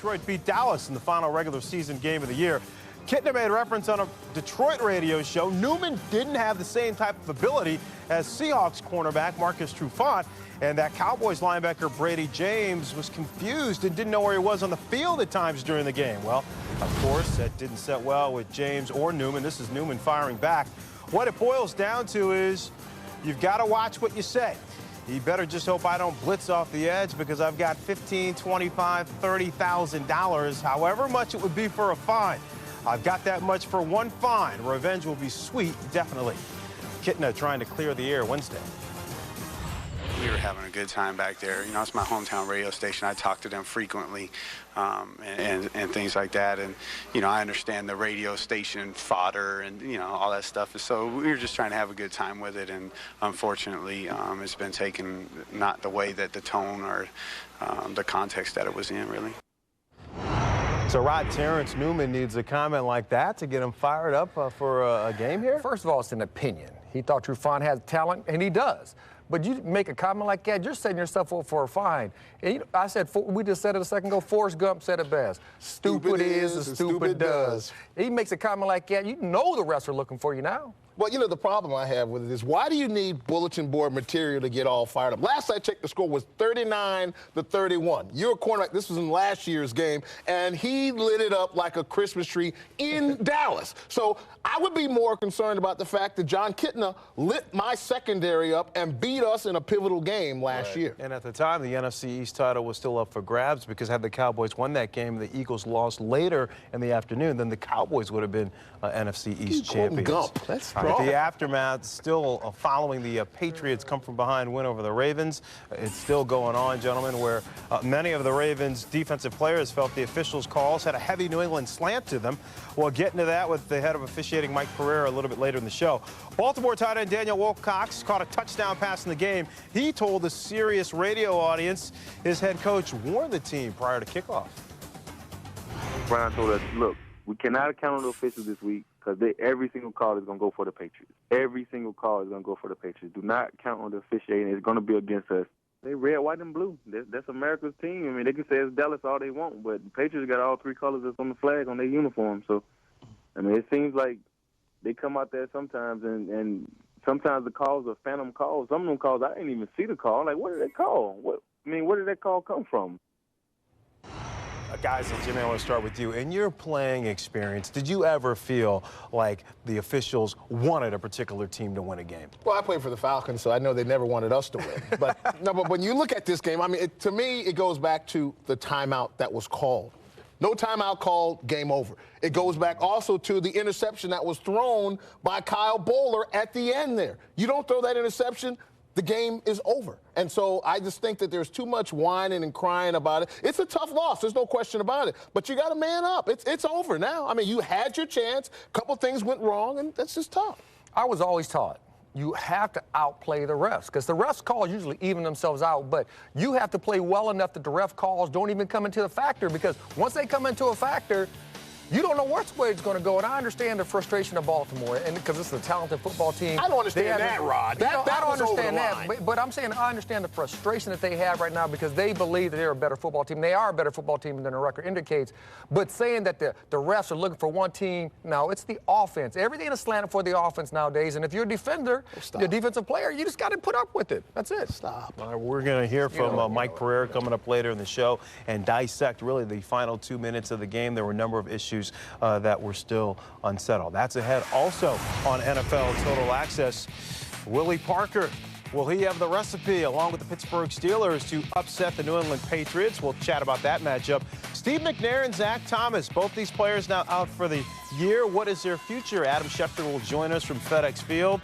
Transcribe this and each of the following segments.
Detroit beat Dallas in the final regular season game of the year. Kittner made reference on a Detroit radio show. Newman didn't have the same type of ability as Seahawks cornerback Marcus Trufant, and that Cowboys linebacker Brady James was confused and didn't know where he was on the field at times during the game. Well, of course, that didn't set well with James or Newman. This is Newman firing back. What it boils down to is you've got to watch what you say. You better just hope I don't blitz off the edge, because I've got $15,000, $25,000, $30,000, however much it would be for a fine. I've got that much for one fine. Revenge will be sweet, definitely. Kittner trying to clear the air Wednesday. We were having a good time back there. You know, it's my hometown radio station. I talk to them frequently and things like that. And, you know, I understand the radio station fodder and, you know, all that stuff. So we were just trying to have a good time with it. And unfortunately, it's been taken not the way that the tone or the context that it was in, really. So, Rod, Terrence Newman needs a comment like that to get him fired up for a game here? First of all, it's an opinion. He thought Trufant had talent, and he does. But you make a comment like that, you're setting yourself up for a fine. And I said, we just said it a second ago, Forrest Gump said it best. Stupid is as stupid does. He makes a comment like that, you know the refs are looking for you now. Well, you know, the problem I have with it is, why do you need bulletin board material to get all fired up? Last I checked, the score was 39-31. Your cornerback, this was in last year's game, and he lit it up like a Christmas tree in Dallas. So I would be more concerned about the fact that John Kittner lit my secondary up and beat us in a pivotal game last year. And at the time, the NFC East title was still up for grabs, because had the Cowboys won that game, the Eagles lost later in the afternoon, then the Cowboys would have been NFC East champions. Gump. That's the aftermath, still following the Patriots come from behind win over the Ravens. It's still going on, gentlemen, where many of the Ravens' defensive players felt the officials' calls had a heavy New England slant to them. We'll get into that with the head of officiating, Mike Pereira, a little bit later in the show. Baltimore tight end Daniel Wilcox caught a touchdown pass in the game. He told the Sirius radio audience his head coach warned the team prior to kickoff. Brian told us, look, we cannot count on the officials this week, because every single call is going to go for the Patriots. Every single call is going to go for the Patriots. Do not count on the officiating. It's going to be against us. They red, white, and blue. That's America's team. I mean, they can say it's Dallas all they want, but the Patriots got all three colors that's on the flag on their uniform. So, I mean, it seems like they come out there sometimes, and sometimes the calls are phantom calls. Some of them calls, I didn't even see the call. Like, what did they call? Where did that call come from? Guys, Jimmy, I want to start with you. In your playing experience, did you ever feel like the officials wanted a particular team to win a game? Well, I played for the Falcons, so I know they never wanted us to win. But no, but when you look at this game, I mean, to me, it goes back to the timeout that was called. No timeout called, game over. It goes back also to the interception that was thrown by Kyle Bowler at the end there. You don't throw that interception, the game is over. And so I just think that there's too much whining and crying about it. It's a tough loss. There's no question about it. But you got to man up. It's over now. I mean, you had your chance. A couple things went wrong, and that's just tough. I was always taught you have to outplay the refs, because the refs' calls usually even themselves out, but you have to play well enough that the ref calls don't even come into the factor, because once they come into a factor, you don't know which way it's going to go. And I understand the frustration of Baltimore, and because it's a talented football team. I don't understand that, Rod. I don't understand that, but I'm saying I understand the frustration that they have right now, because they believe that they're a better football team. They are a better football team than the record indicates. But saying that the refs are looking for one team, no, it's the offense. Everything is slanted for the offense nowadays. And if you're a defender, you're a defensive player, you just got to put up with it. That's it. Stop. All right, we're going to hear from Mike Pereira coming up later in the show and dissect really the final 2 minutes of the game. There were a number of issues that were still unsettled. That's ahead also on NFL Total Access. Willie Parker, will he have the recipe along with the Pittsburgh Steelers to upset the New England Patriots? We'll chat about that matchup. Steve McNair and Zach Thomas, both these players now out for the year. What is their future? Adam Schefter will join us from FedEx Field,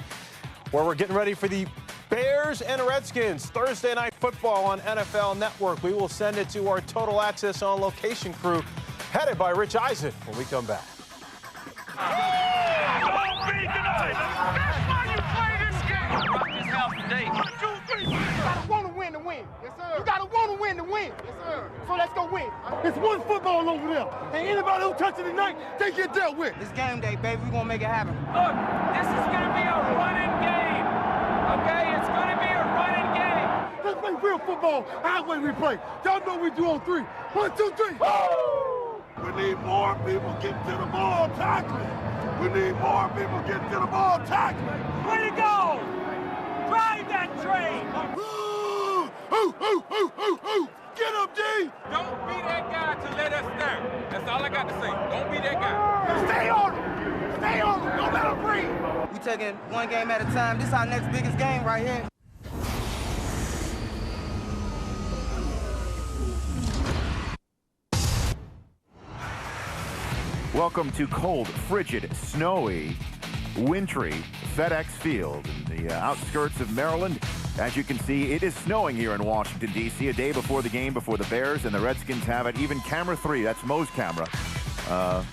where we're getting ready for the Bears and Redskins Thursday Night Football on NFL Network. We will send it to our Total Access on location crew, headed by Rich Eisen, when we come back. You gotta want to win to win. Yes, sir. You gotta want to win to win. Yes, sir. So let's go win. It's one football over there. And anybody who touches it tonight, they get dealt with. It's game day, baby. We're gonna make it happen. Look, this is gonna be a running game. Okay? It's gonna be a running game. Let's play real football. How way we play. Y'all know we do on three. 1, 2, 3. Woo! We need more people getting to the ball tackling. We need more people getting to the ball tackling. Way to go! Drive that train! Get up, D! Don't be that guy to let us down. That's all I got to say. Don't be that guy. Stay on him! Stay on him! Don't let him breathe! We taking one game at a time. This is our next biggest game right here. Welcome to cold, frigid, snowy, wintry FedEx Field in the outskirts of Maryland. As you can see, it is snowing here in Washington, D.C. a day before the game, before the Bears and the Redskins have it. Even camera 3, that's Mo's camera,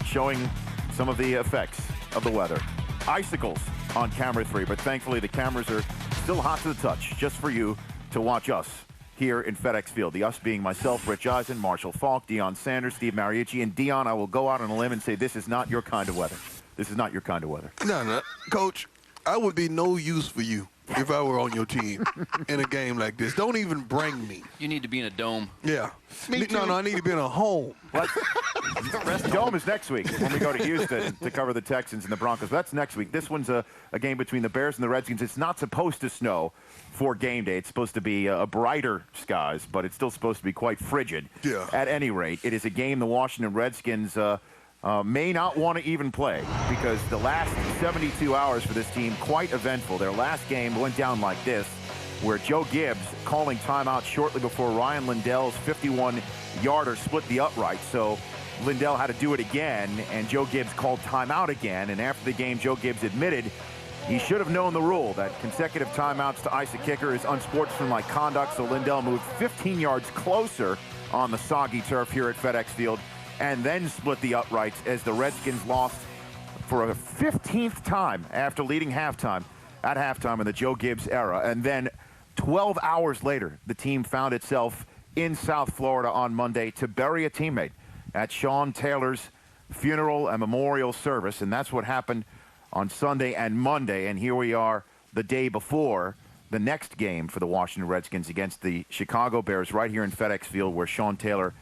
showing some of the effects of the weather. Icicles on camera 3, but thankfully the cameras are still hot to the touch, just for you to watch us here in FedEx Field. The us being myself, Rich Eisen, Marshall Falk, Deion Sanders, Steve Mariucci, and Deion, I will go out on a limb and say this is not your kind of weather. This is not your kind of weather. No, Coach, I would be no use for you if I were on your team in a game like this. Don't even bring me. You need to be in a dome. Yeah. No, I need to be in a home. Dome is next week when we go to Houston to cover the Texans and the Broncos. That's next week. This one's a game between the Bears and the Redskins. It's not supposed to snow for game day. It's supposed to be brighter skies, but it's still supposed to be quite frigid. Yeah. At any rate, it is a game the Washington Redskins may not want to even play because the last 72 hours for this team, quite eventful. Their last game went down like this, where Joe Gibbs calling timeout shortly before Ryan Lindell's 51-yarder split the upright. So Lindell had to do it again, and Joe Gibbs called timeout again. And after the game, Joe Gibbs admitted he should have known the rule that consecutive timeouts to ice a kicker is unsportsmanlike conduct. So Lindell moved 15 yards closer on the soggy turf here at FedEx Field and then split the uprights as the Redskins lost for a 15th time after leading at halftime in the Joe Gibbs era. And then 12 hours later, the team found itself in South Florida on Monday to bury a teammate at Sean Taylor's funeral and memorial service. And that's what happened on Sunday and Monday. And here we are the day before the next game for the Washington Redskins against the Chicago Bears right here in FedEx Field, where Sean Taylor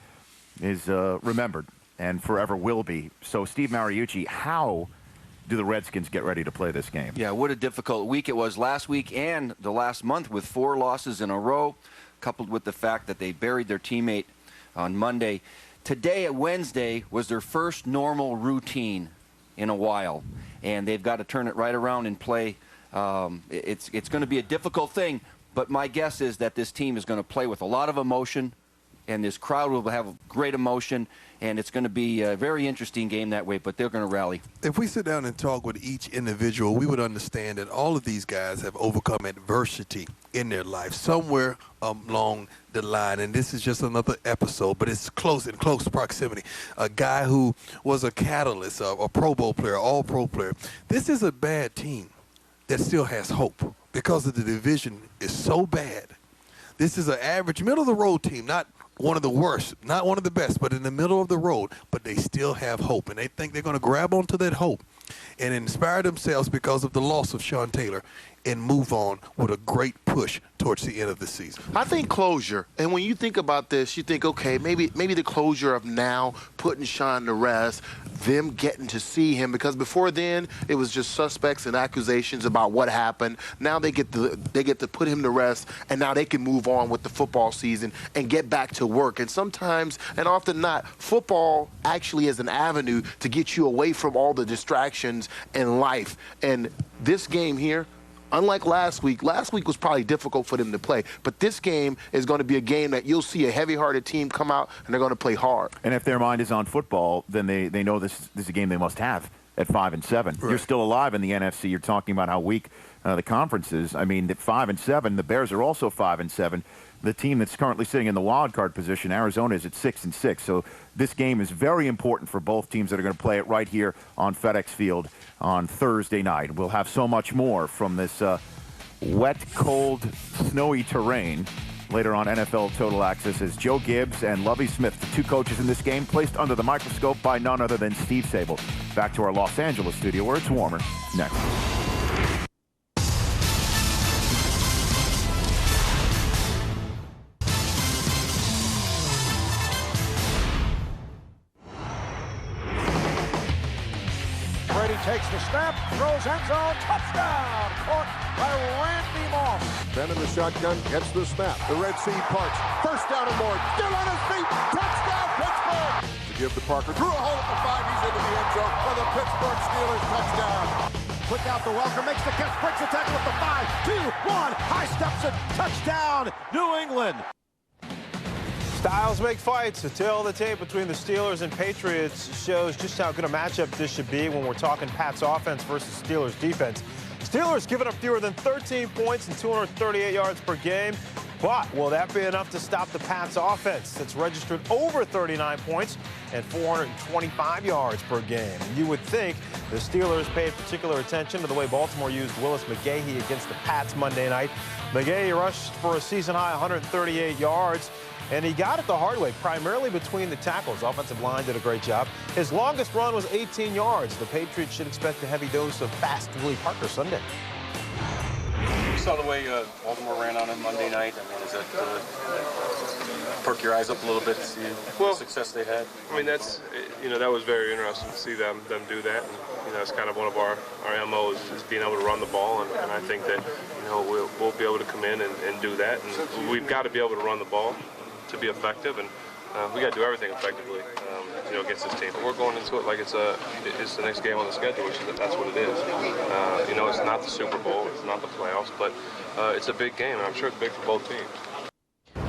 is remembered and forever will be. So, Steve Mariucci, how do the Redskins get ready to play this game? Yeah, what a difficult week it was last week and the last month with 4 losses in a row, coupled with the fact that they buried their teammate on Monday. Today, Wednesday, was their first normal routine in a while, and they've got to turn it right around and play. It's going to be a difficult thing, but my guess is that this team is going to play with a lot of emotion, and this crowd will have great emotion, and it's going to be a very interesting game that way, but they're going to rally. If we sit down and talk with each individual, we would understand that all of these guys have overcome adversity in their life somewhere along the line, and this is just another episode, but it's close, in close proximity. A guy who was a catalyst, a Pro Bowl player, all-pro player. This is a bad team that still has hope because of the division is so bad. This is an average, middle-of-the-road team, not one of the worst, not one of the best, but in the middle of the road. But they still have hope, and they think they're going to grab onto that hope and inspire themselves because of the loss of Sean Taylor and move on with a great push towards the end of the season. I think closure. And when you think about this, you think, okay, maybe the closure of now putting Sean to rest, them getting to see him, because before then it was just suspects and accusations about what happened. Now they get to put him to rest, and now they can move on with the football season and get back to work. And sometimes, and often not, football actually is an avenue to get you away from all the distractions in life. And this game here, unlike last week was probably difficult for them to play. But this game is going to be a game that you'll see a heavy-hearted team come out, and they're going to play hard. And if their mind is on football, then they know this is a game they must have at 5-7. Right. You're still alive in the NFC. You're talking about how weak the conference is. I mean, at 5-7, the Bears are also 5-7. The team that's currently sitting in the wild card position, Arizona, is at 6-6. So this game is very important for both teams that are going to play it right here on FedEx Field on Thursday night. We'll have so much more from this wet, cold, snowy terrain later on NFL Total Access as Joe Gibbs and Lovie Smith, the 2 coaches in this game, placed under the microscope by none other than Steve Sable. Back to our Los Angeles studio where it's warmer next. the snap, throws end zone, touchdown! Caught by Randy Moss. Then in the shotgun, gets the snap. The Red Sea parts. First down and more. Still on his feet. Touchdown, Pittsburgh! To give to Parker. Through a hole at the 5. He's into the end zone for the Pittsburgh Steelers touchdown. Quick out to Welker, makes the catch, breaks the tackle at the 5, 2, 1. High steps it, touchdown, New England. Styles make fights. The tale of the tape between the Steelers and Patriots shows just how good a matchup this should be when we're talking Pats offense versus Steelers defense. Steelers giving up fewer than 13 points and 238 yards per game. But will that be enough to stop the Pats offense that's registered over 39 points and 425 yards per game? You would think the Steelers paid particular attention to the way Baltimore used Willis McGahee against the Pats Monday night. McGahee rushed for a season-high 138 yards, and he got it the hard way, primarily between the tackles. Offensive line did a great job. His longest run was 18 yards. The Patriots should expect a heavy dose of fast Willie Parker Sunday. You saw the way Baltimore ran on him Monday night. I mean, does that perk your eyes up a little bit to see the success they had? I mean, that's, that was very interesting to see them do that. And, that's kind of one of our MOs is being able to run the ball. And I think that, we'll be able to come in and do that. And we've got to be able to run the ball to be effective. And we got to do everything effectively, against this team. But we're going into it like it's the next game on the schedule, which that's what it is. It's not the Super Bowl, it's not the playoffs, but it's a big game, and I'm sure it's big for both teams.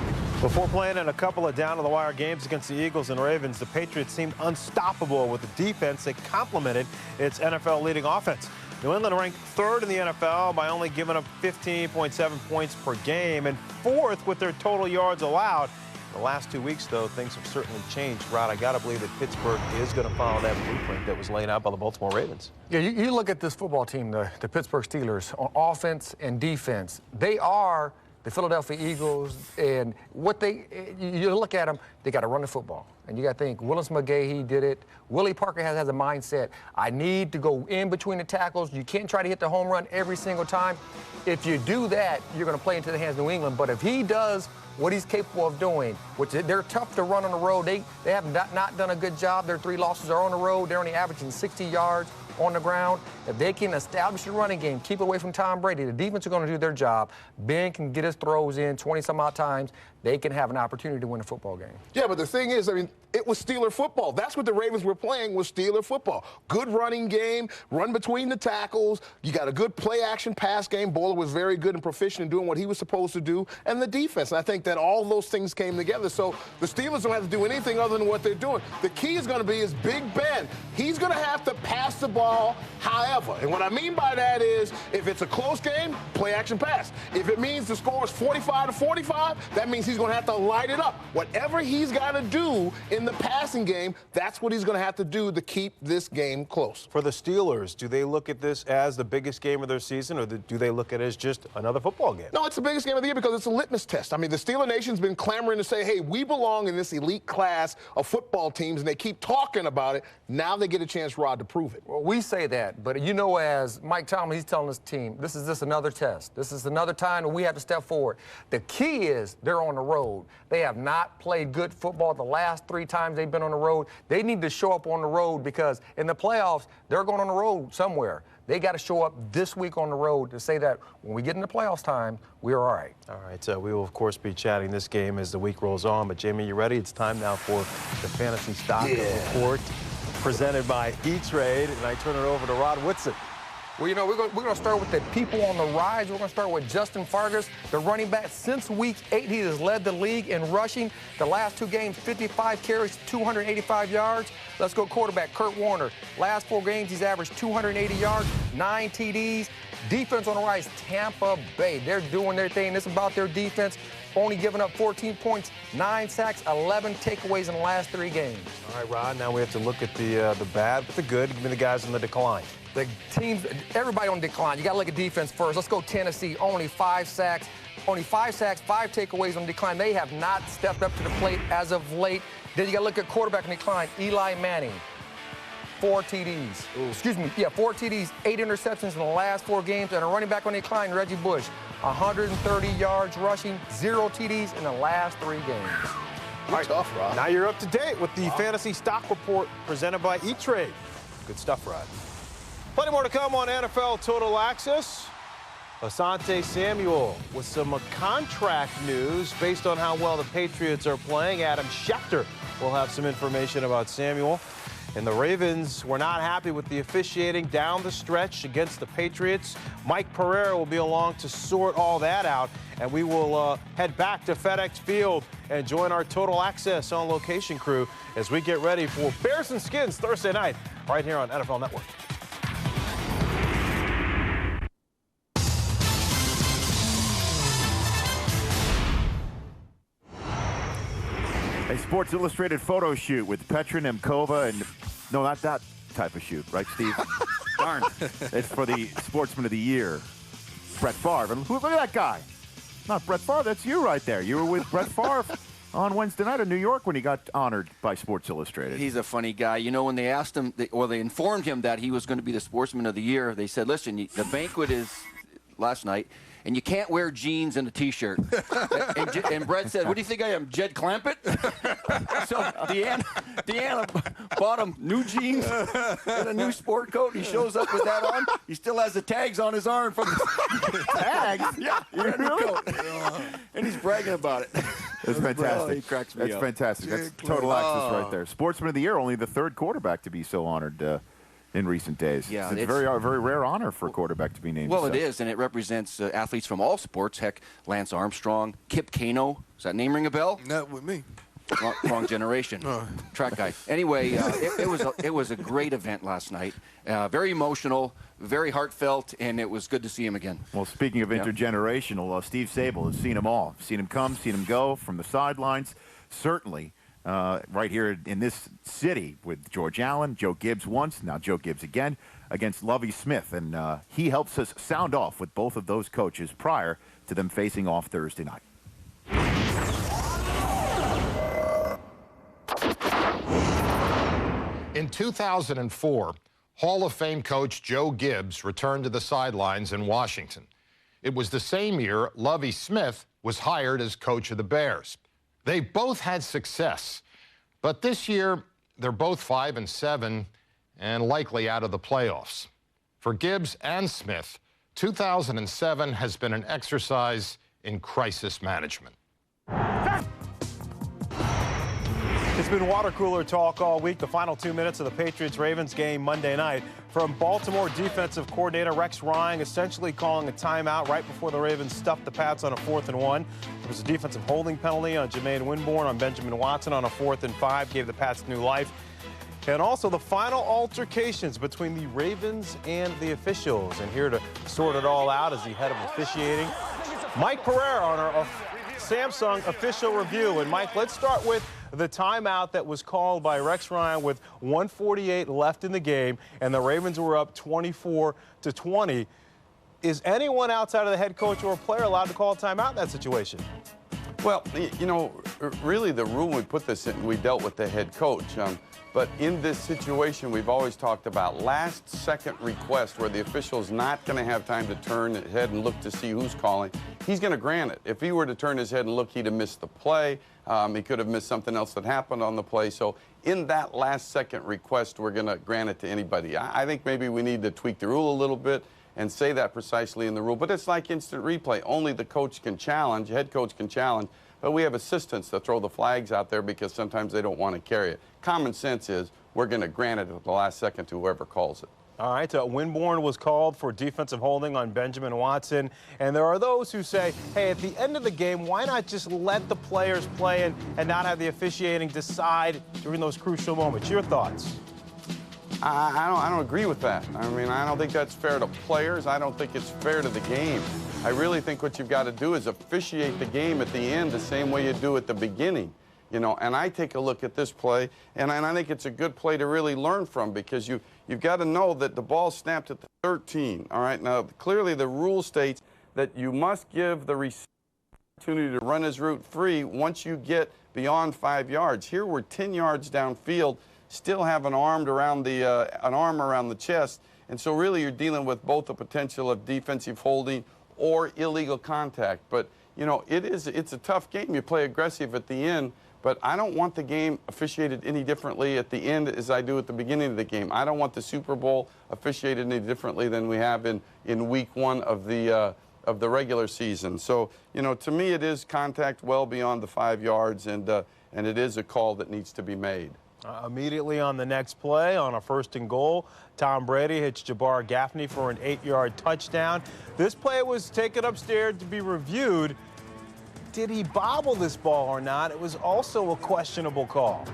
Before playing in a couple of down-to-the-wire games against the Eagles and Ravens, the Patriots seemed unstoppable with a defense that complemented its NFL-leading offense. New England ranked third in the NFL by only giving up 15.7 points per game and fourth with their total yards allowed. The last 2 weeks, though, things have certainly changed. Rod, I got to believe that Pittsburgh is going to follow that blueprint that was laid out by the Baltimore Ravens. Yeah, you look at this football team, the Pittsburgh Steelers, on offense and defense. They are the Philadelphia Eagles, and you look at them, they got to run the football. And you got to think, Willis McGahee did it. Willie Parker has a mindset. I need to go in between the tackles. You can't try to hit the home run every single time. If you do that, you're going to play into the hands of New England. But if he does what he's capable of doing, which they're tough to run on the road. They have not done a good job. Their 3 losses are on the road. They're only averaging 60 yards on the ground. If they can establish the running game, keep away from Tom Brady, the defense are going to do their job. Ben can get his throws in 20-some-odd times. They can have an opportunity to win a football game. Yeah, but the thing is, I mean, it was Steeler football. That's what the Ravens were playing, was Steeler football. Good running game, run between the tackles. You got a good play-action pass game. Bowler was very good and proficient in doing what he was supposed to do. And the defense. And I think that all those things came together. So the Steelers don't have to do anything other than what they're doing. The key is going to be is Big Ben. He's going to have to pass the ball however. And what I mean by that is, if it's a close game, play-action pass. If it means the score is 45-45, that means he's going to have to light it up. Whatever he's got to do in the passing game, that's what he's going to have to do to keep this game close. For the Steelers, do they look at this as the biggest game of their season, or do they look at it as just another football game? No, it's the biggest game of the year because it's a litmus test. I mean, the Steeler Nation's been clamoring to say, hey, we belong in this elite class of football teams, and they keep talking about it. Now they get a chance, Rod, to prove it. Well, we say that, but as Mike Tomlin, he's telling his team, this is just another test. This is another time that we have to step forward. The key is they're on the road. They have not played good football the last 3 times they've been on the road. They need to show up on the road because in the playoffs, they're going on the road somewhere. They got to show up this week on the road to say that when we get into playoffs time, we're all right. All right, so we will, of course, be chatting this game as the week rolls on. But, Jamie, you ready? It's time now for the Fantasy Stock Report presented by E-Trade. And I turn it over to Rod Whitson. Well, we're going to start with the people on the rise. We're going to start with Justin Fargas, the running back. Since week 8, he has led the league in rushing. The last 2 games, 55 carries, 285 yards. Let's go quarterback, Kurt Warner. Last 4 games, he's averaged 280 yards, 9 TDs. Defense on the rise, Tampa Bay. They're doing their thing. It's about their defense. Only giving up 14 points, 9 sacks, 11 takeaways in the last 3 games. All right, Rod, now we have to look at the bad but the good. Give me the guys on the decline. The teams, everybody on decline. You got to look at defense first. Let's go Tennessee. Only 5 sacks. Only 5 sacks, 5 takeaways on decline. They have not stepped up to the plate as of late. Then you got to look at quarterback on decline. Eli Manning, 4 TDs. Ooh. Excuse me, 4 TDs, 8 interceptions in the last 4 games. And a running back on decline, Reggie Bush, 130 yards rushing, 0 TDs in the last 3 games. All right, tough, Rod. Now you're up to date with the Fantasy Stock Report presented by E-Trade. Good stuff, Rod. Plenty more to come on NFL Total Access. Asante Samuel with some contract news based on how well the Patriots are playing. Adam Schefter will have some information about Samuel. And the Ravens were not happy with the officiating down the stretch against the Patriots. Mike Pereira will be along to sort all that out. And we will head back to FedEx Field and join our Total Access on location crew as we get ready for Bears and Skins Thursday night right here on NFL Network. A Sports Illustrated photo shoot with Petra Nemkova and no, not that type of shoot, right, Steve? Darn. It's for the Sportsman of the Year, Brett Favre. And look at that guy. Not Brett Favre, that's you right there. You were with Brett Favre on Wednesday night in New York when he got honored by Sports Illustrated. He's a funny guy. You know, when they asked him, they informed him that he was going to be the Sportsman of the Year, they said, listen, the banquet is last night, and you can't wear jeans and a T-shirt. and Brett said, what do you think I am, Jed Clampett? So Deanna bought him new jeans and a new sport coat. He shows up with that on. He still has the tags on his arm from the tags. Yeah, coat. And he's bragging about it. That's fantastic. He cracks me up. That's fantastic. That's total access right there. Sportsman of the Year, only the third quarterback to be so honored in recent days. Yeah, it's a very rare honor for a quarterback to be named. Well, it is, and it represents athletes from all sports. Heck, Lance Armstrong, Kip Kano. Does that name ring a bell? Not with me. Wrong generation. Track guy. Anyway, it was a great event last night. Very emotional, very heartfelt, and it was good to see him again. Well, speaking of intergenerational, Steve Sable has seen them all. Seen him come, seen him go from the sidelines. Certainly. Right here in this city with George Allen, Joe Gibbs once, now Joe Gibbs again, against Lovie Smith. And he helps us sound off with both of those coaches prior to them facing off Thursday night. In 2004, Hall of Fame coach Joe Gibbs returned to the sidelines in Washington. It was the same year Lovie Smith was hired as coach of the Bears. They both had success, but this year they're both 5-7 and likely out of the playoffs. For Gibbs and Smith, 2007 has been an exercise in crisis management. It's been water cooler talk all week. The final 2 minutes of the Patriots-Ravens game Monday night. From Baltimore defensive coordinator Rex Ryan essentially calling a timeout right before the Ravens stuffed the Pats on a 4th and 1. There was a defensive holding penalty on Jermaine Winborn on Benjamin Watson on a 4th and 5, gave the Pats new life. And also the final altercations between the Ravens and the officials. And here to sort it all out is the head of officiating, Mike Pereira, on our Samsung official review. And Mike, let's start with the timeout that was called by Rex Ryan with 1:48 left in the game, and the Ravens were up 24-20. Is anyone outside of the head coach or a player allowed to call a timeout in that situation? Well, you know, really the rule we put this in, we dealt with the head coach. But in this situation, we've always talked about last-second request where the official's not going to have time to turn his head and look to see who's calling. He's going to grant it. If he were to turn his head and look, he'd have missed the play. He could have missed something else that happened on the play. So in that last-second request, we're going to grant it to anybody. I think maybe we need to tweak the rule a little bit and say that precisely in the rule. But it's like instant replay. Only the coach can challenge, head coach can challenge. But we have assistants that throw the flags out there because sometimes they don't want to carry it. Common sense is we're going to grant it at the last second to whoever calls it. All right, Winborn was called for defensive holding on Benjamin Watson. And there are those who say, hey, at the end of the game, why not just let the players play and not have the officiating decide during those crucial moments? Your thoughts? I don't agree with that. I mean, I don't think that's fair to players. I don't think it's fair to the game. I really think what you've got to do is officiate the game at the end the same way you do at the beginning. You know, and I take a look at this play, and I think it's a good play to really learn from because you've got to know that the ball snapped at the 13. All right, now clearly the rule states that you must give the receiver opportunity to run his route free once you get beyond 5 yards. Here we're 10 yards downfield, still have an arm around the chest, and so really you're dealing with both the potential of defensive holding or illegal contact. But you know, it's a tough game. You play aggressive at the end, but I don't want the game officiated any differently at the end as I do at the beginning of the game. I don't want the Super Bowl officiated any differently than we have in week 1 of the regular season. So, you know, to me, it is contact well beyond the 5 yards, and it is a call that needs to be made. Immediately on the next play, on a 1st and goal, Tom Brady hits Jabbar Gaffney for an 8-yard touchdown. This play was taken upstairs to be reviewed. Did he bobble this ball or not? It was also a questionable call.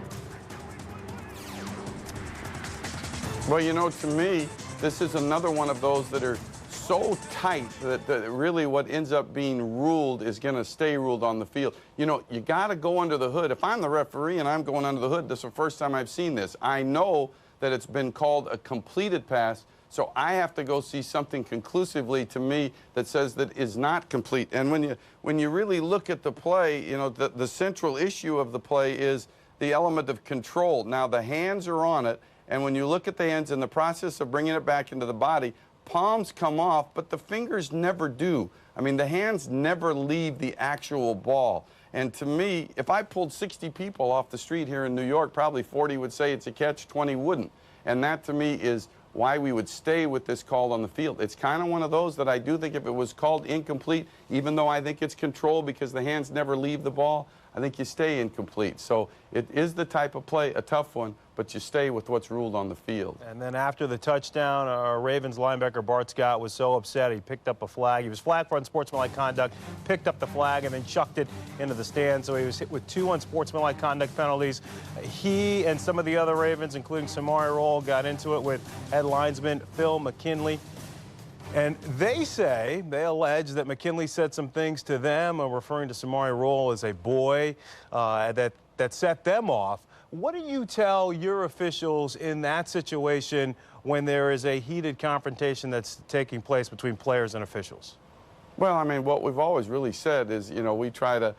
Well, you know, to me, this is another one of those that are so tight that really what ends up being ruled is going to stay ruled on the field. You know, you got to go under the hood. If I'm the referee and I'm going under the hood, this is the first time I've seen this. I know that it's been called a completed pass, so I have to go see something conclusively to me that says that is not complete. And when you really look at the play, you know, the central issue of the play is the element of control. Now, the hands are on it, and when you look at the hands in the process of bringing it back into the body, palms come off, but the fingers never do. I mean, the hands never leave the actual ball. And to me, if I pulled 60 people off the street here in New York, probably 40 would say it's a catch, 20 wouldn't. And that, to me, is why we would stay with this call on the field. It's kind of one of those that I do think if it was called incomplete, even though I think it's controlled because the hands never leave the ball, I think you stay incomplete. So it is the type of play, a tough one, but you stay with what's ruled on the field. And then after the touchdown, Ravens linebacker Bart Scott was so upset he picked up a flag. He was flagged for unsportsmanlike conduct, picked up the flag, and then chucked it into the stand. So he was hit with 2 unsportsmanlike conduct penalties. He and some of the other Ravens, including Samari Rolle, got into it with head linesman Phil McKinley. And they allege that McKinley said some things to them, referring to Samari Rolle as a boy, that set them off. What do you tell your officials in that situation when there is a heated confrontation that's taking place between players and officials? Well, I mean, what we've always really said is, you know, we try to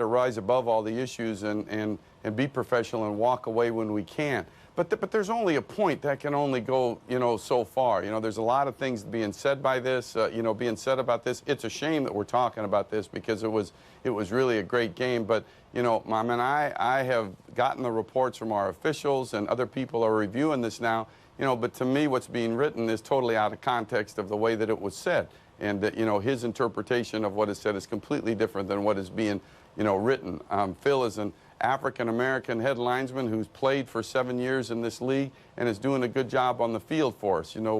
rise above all the issues and be professional and walk away when we can. But there's only a point that can only go, you know, so far. You know, there's a lot of things being said by this, you know, being said about this. It's a shame that we're talking about this because it was really a great game. But, you know, I mean, I have gotten the reports from our officials and other people are reviewing this now, you know, but to me what's being written is totally out of context of the way that it was said. And that, you know, his interpretation of what is said is completely different than what is being, you know, written. Phil is an African-American head linesman who's played for 7 years in this league and is doing a good job on the field for us. You know,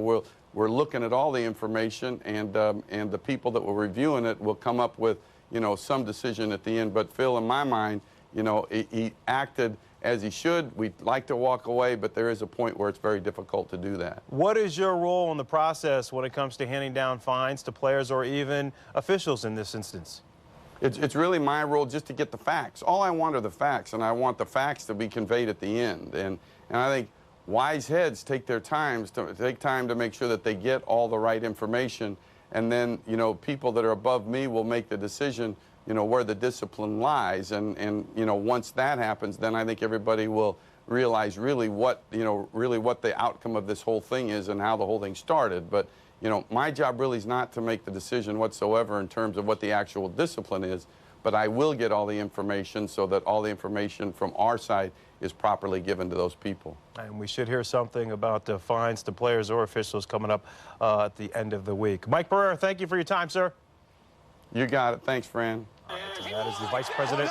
we're looking at all the information, and the people that were reviewing it will come up with, you know, some decision at the end. But Phil, in my mind, you know, he acted as he should. We'd like to walk away, but there is a point where it's very difficult to do that. What is your role in the process when it comes to handing down fines to players or even officials in this instance? It's really my role just to get the facts. All I want are the facts, and I want the facts to be conveyed at the end. And I think wise heads take time to make sure that they get all the right information, and then, you know, people that are above me will make the decision, you know, where the discipline lies. And you know, once that happens, then I think everybody will realize really what the outcome of this whole thing is and how the whole thing started. But you know, my job really is not to make the decision whatsoever in terms of what the actual discipline is, but I will get all the information so that all the information from our side is properly given to those people. And we should hear something about the fines to players or officials coming up at the end of the week. Mike Pereira, thank you for your time, sir. You got it. Thanks, Fran. That is the Vice President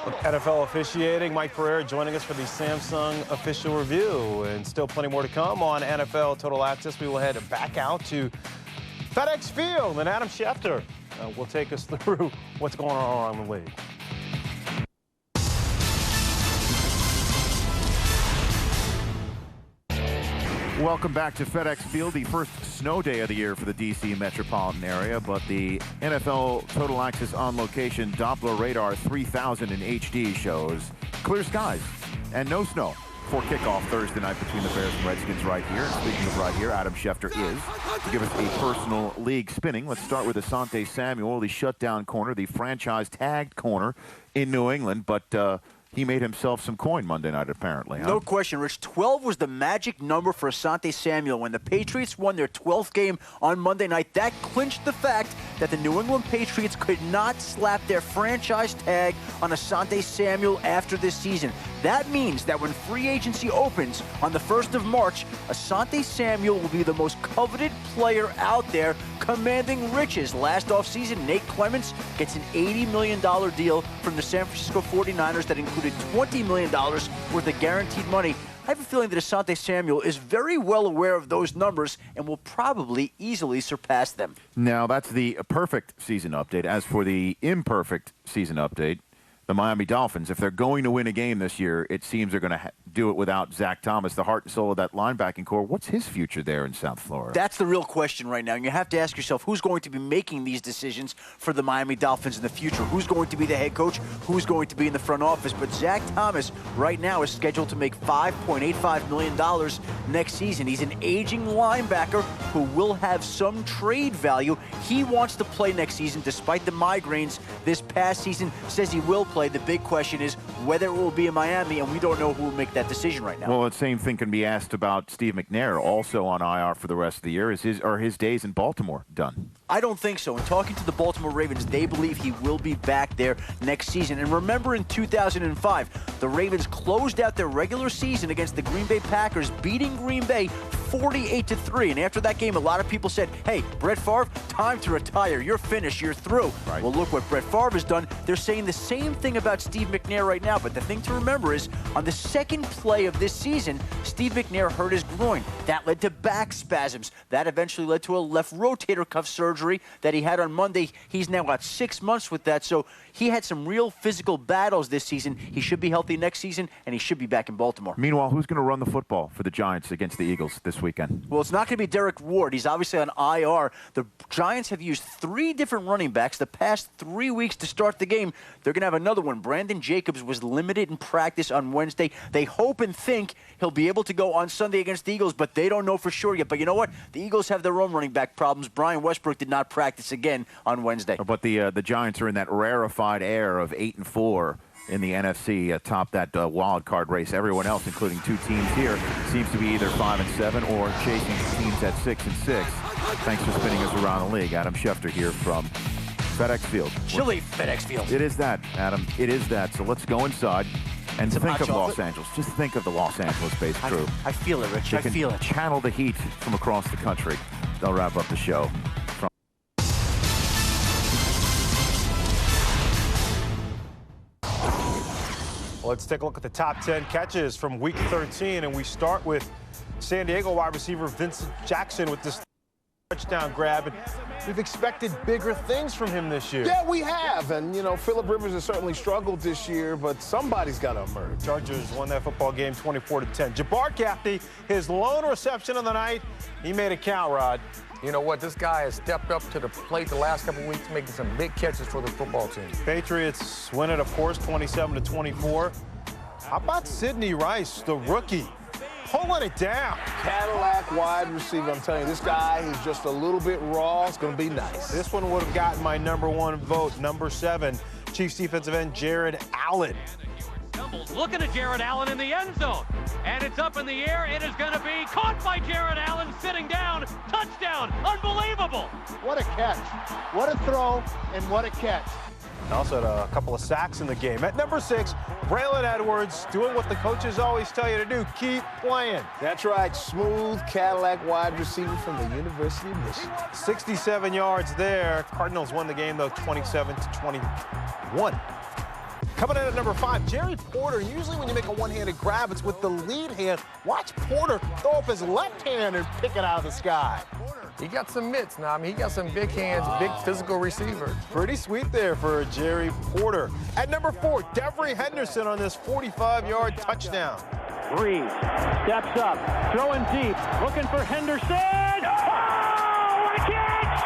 of NFL officiating, Mike Pereira, joining us for the Samsung official review. And still plenty more to come on NFL Total Access. We will head back out to FedEx Field, and Adam Schefter will take us through what's going on around the league. Welcome back to FedEx Field, the first snow day of the year for the D.C. metropolitan area, but the NFL Total Access On Location Doppler Radar 3000 in HD shows clear skies and no snow for kickoff Thursday night between the Bears and Redskins right here. And speaking of right here, Adam Schefter is to give us a personal league spinning. Let's start with Asante Samuel, the shutdown corner, the franchise tagged corner in New England, but he made himself some coin Monday night, apparently. Huh? No question, Rich. 12 was the magic number for Asante Samuel. When the Patriots won their 12th game on Monday night, that clinched the fact that the New England Patriots could not slap their franchise tag on Asante Samuel after this season. That means that when free agency opens on the 1st of March, Asante Samuel will be the most coveted player out there, commanding riches. Last offseason, Nate Clements gets an $80 million deal from the San Francisco 49ers that included $20 million worth of guaranteed money. I have a feeling that Asante Samuel is very well aware of those numbers and will probably easily surpass them. Now, that's the perfect season update. As for the imperfect season update, the Miami Dolphins, if they're going to win a game this year, it seems they're going to do it without Zach Thomas, the heart and soul of that linebacking core. What's his future there in South Florida? That's the real question right now. And you have to ask yourself, who's going to be making these decisions for the Miami Dolphins in the future? Who's going to be the head coach? Who's going to be in the front office? But Zach Thomas right now is scheduled to make $5.85 million next season. He's an aging linebacker who will have some trade value. He wants to play next season despite the migraines this past season. Says he will play. The big question is whether it will be in Miami, and we don't know who will make that decision right now. Well, the same thing can be asked about Steve McNair, also on IR for the rest of the year. Are his days in Baltimore done? I don't think so. In talking to the Baltimore Ravens, they believe he will be back there next season. And remember, in 2005, the Ravens closed out their regular season against the Green Bay Packers, beating Green Bay 48-3. And after that game, a lot of people said, hey, Brett Favre, time to retire. You're finished. You're through. Right. Well, look what Brett Favre has done. They're saying the same thing about Steve McNair right now. But the thing to remember is, on the second play of this season, Steve McNair hurt his groin. That led to back spasms. That eventually led to a left rotator cuff surgery that he had on Monday. He's now got 6 months with that. So he had some real physical battles this season. He should be healthy next season, and he should be back in Baltimore. Meanwhile, who's going to run the football for the Giants against the Eagles this weekend? Well, it's not going to be Derek Ward. He's obviously on IR. The Giants have used 3 different running backs the past 3 weeks to start the game. They're going to have another one. Brandon Jacobs was limited in practice on Wednesday. They hope and think he'll be able to go on Sunday against the Eagles, but they don't know for sure yet. But you know what? The Eagles have their own running back problems. Brian Westbrook did not practice again on Wednesday. But the Giants are in that rarefied air of 8-4 in the NFC atop that wild card race. Everyone else, including 2 teams here, seems to be either 5-7 or chasing teams at 6-6. Thanks for spinning us around the league. Adam Schefter here from FedEx Field. Chilly FedEx Field. It is that, Adam. It is that. So let's go inside and think of Los Angeles. Just think of the Los Angeles-based crew. I feel it, Rich. I feel it. Channel the heat from across the country. They'll wrap up the show. Let's take a look at the top 10 catches from Week 13, and we start with San Diego wide receiver Vincent Jackson with this touchdown grab. And we've expected bigger things from him this year. Yeah, we have. And, you know, Phillip Rivers has certainly struggled this year, but somebody's got to emerge. Chargers won that football game 24-10. Jabbar Gaffney, his lone reception of the night, he made it count, Rod. You know what? This guy has stepped up to the plate the last couple of weeks, making some big catches for the football team. Patriots win it, of course, 27-24. How about Sidney Rice, the rookie, pulling it down? Cadillac wide receiver. I'm telling you, this guy is just a little bit raw. It's going to be nice. This one would have gotten my #1 vote, number 7, Chiefs defensive end Jared Allen. Looking at Jared Allen in the end zone, and it's up in the air. It is going to be caught by Jared Allen, sitting down. Touchdown! Unbelievable! What a catch. What a throw, and what a catch. Also had a couple of sacks in the game. At number 6, Braylon Edwards doing what the coaches always tell you to do, keep playing. That's right, smooth Cadillac wide receiver from the University of Michigan. 67 yards there. Cardinals won the game, though, 27-21. Coming in at number 5, Jerry Porter. Usually when you make a one-handed grab, it's with the lead hand. Watch Porter throw up his left hand and pick it out of the sky. He got some mitts now. I mean, he got some big hands, big physical receiver. Pretty sweet there for Jerry Porter. At number 4, Devery Henderson on this 45-yard touchdown. Reed steps up, throwing deep, looking for Henderson. Oh, what a catch!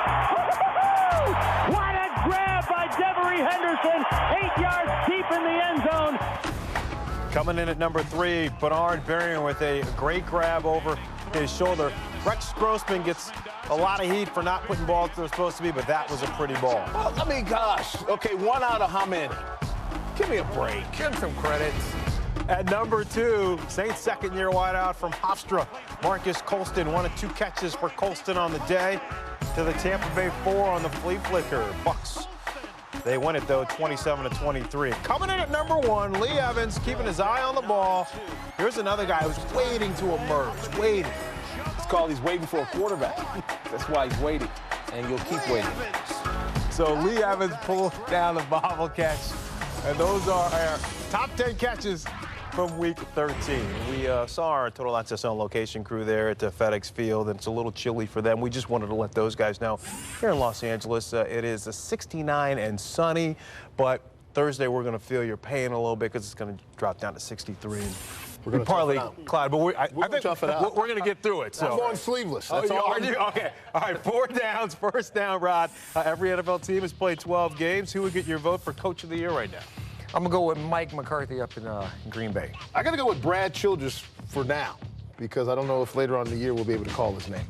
What a grab by Devery Henderson, 8 yards deep in the end zone. Coming in at number 3, Bernard Berrian with a great grab over his shoulder. Rex Grossman gets a lot of heat for not putting balls where they're supposed to be, but that was a pretty ball. Well, I mean, gosh. Okay, 1 out of how many? Give me a break. Give him some credits. At number 2, Saints second-year wideout from Hofstra, Marcus Colston. 1 of 2 catches for Colston on the day. to the Tampa Bay 4 on the flea flicker. Bucks. They win it, though, 27-23. Coming in at number 1, Lee Evans, keeping his eye on the ball. Here's another guy who's waiting to emerge, waiting. It's called he's waiting for a quarterback. That's why he's waiting, and you'll keep waiting. So Lee Evans pulled down the bobble catch, and those are our top 10 catches from Week 13. We saw our Total Access on location crew there at the FedEx Field, and it's a little chilly for them. We just wanted to let those guys know. Here in Los Angeles, it is 69 and sunny, but Thursday we're going to feel your pain a little bit because it's going to drop down to 63. We're going to partly cloud, but I think we're going to get through it. So. I'm going sleeveless. That's all. Are you? Okay. All right, 4 downs, first down, Rod. Every NFL team has played 12 games. Who would get your vote for Coach of the Year right now? I'm going to go with Mike McCarthy up in Green Bay. I got to go with Brad Childress for now, because I don't know if later on in the year we'll be able to call his name.